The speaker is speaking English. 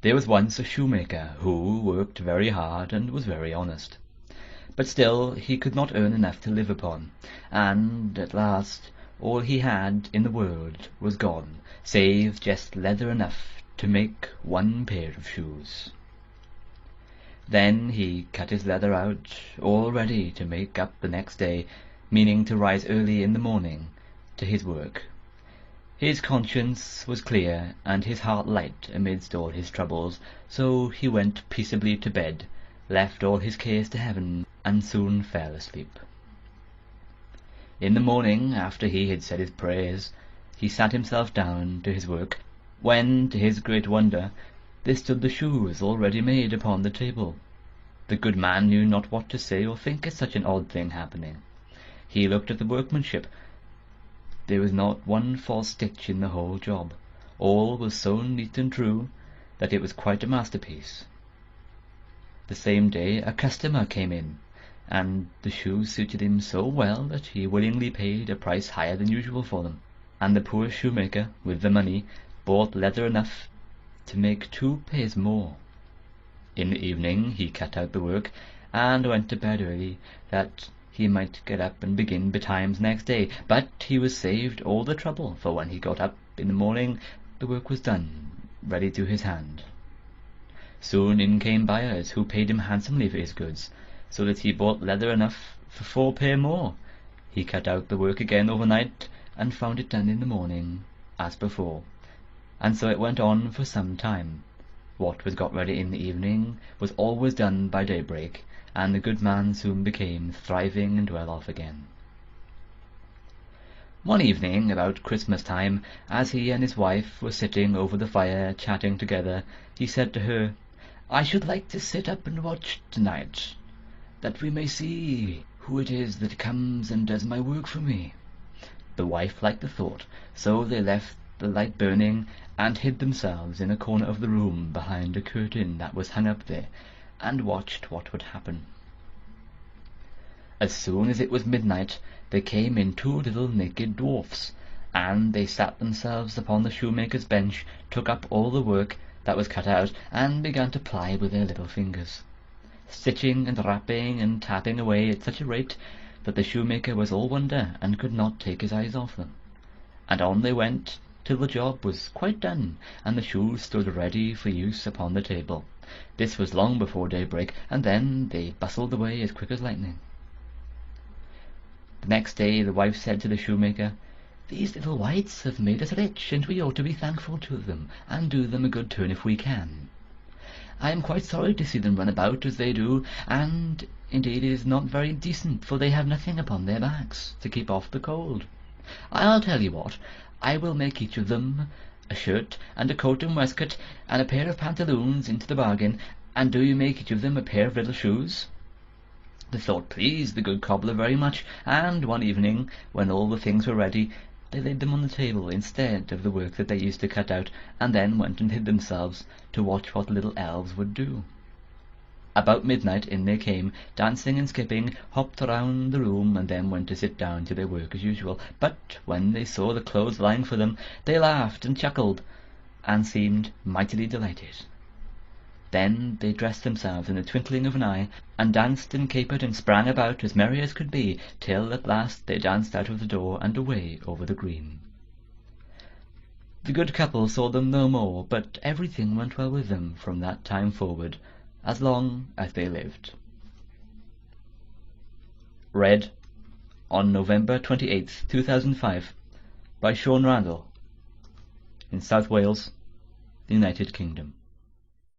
There was once a shoemaker who worked very hard and was very honest. But still he could not earn enough to live upon, and at last all he had in the world was gone, save just leather enough to make one pair of shoes. Then he cut his leather out, all ready to make up the next day, meaning to rise early in the morning to his work. His conscience was clear, and his heart light amidst all his troubles, so he went peaceably to bed, left all his cares to heaven, and soon fell asleep. In the morning, after he had said his prayers, he sat himself down to his work, when, to his great wonder, there stood the shoes already made upon the table. The good man knew not what to say or think at such an odd thing happening. He looked at the workmanship. There was not one false stitch in the whole job. All was so neat and true that it was quite a masterpiece. The same day a customer came in, and the shoes suited him so well that he willingly paid a price higher than usual for them, and the poor shoemaker, with the money, bought leather enough to make 2 pairs more. In the evening he cut out the work, and went to bed early, that he might get up and begin betimes next day. But he was saved all the trouble, for when he got up in the morning the work was done, ready to his hand. Soon in came buyers, who paid him handsomely for his goods, so that he bought leather enough for 4 pair more. He cut out the work again overnight, and found it done in the morning, as before, and so it went on for some time. What was got ready in the evening was always done by daybreak, and the good man soon became thriving and well off again. One evening, about Christmas time, as he and his wife were sitting over the fire chatting together, he said to her, "I should like to sit up and watch tonight, that we may see who it is that comes and does my work for me." The wife liked the thought, so they left the light burning, and hid themselves in a corner of the room behind a curtain that was hung up there, and watched what would happen. As soon as it was midnight, there came in 2 little naked dwarfs, and they sat themselves upon the shoemaker's bench, took up all the work that was cut out, and began to ply with their little fingers, stitching and rapping and tapping away at such a rate that the shoemaker was all wonder, and could not take his eyes off them. And on they went till the job was quite done, and the shoes stood ready for use upon the table. This was long before daybreak, and then they bustled away as quick as lightning. The next day the wife said to the shoemaker, "These little wights have made us rich, and we ought to be thankful to them, and do them a good turn if we can. I am quite sorry to see them run about as they do, and indeed it is not very decent, for they have nothing upon their backs to keep off the cold. I'll tell you what, I will make each of them a shirt and a coat and waistcoat, and a pair of pantaloons into the bargain, and do you make each of them a pair of little shoes." The thought pleased the good cobbler very much, and one evening, when all the things were ready, they laid them on the table instead of the work that they used to cut out, and then went and hid themselves to watch what the little elves would do. About midnight in they came, dancing and skipping, hopped round the room, and then went to sit down to their work as usual. But when they saw the clothes lying for them, they laughed and chuckled, and seemed mightily delighted. Then they dressed themselves in the twinkling of an eye, and danced and capered and sprang about as merry as could be, till at last they danced out of the door and away over the green. The good couple saw them no more, but everything went well with them from that time forward, as long as they lived. Read on November 28th, 2005, by Sean Randall, in South Wales, the United Kingdom.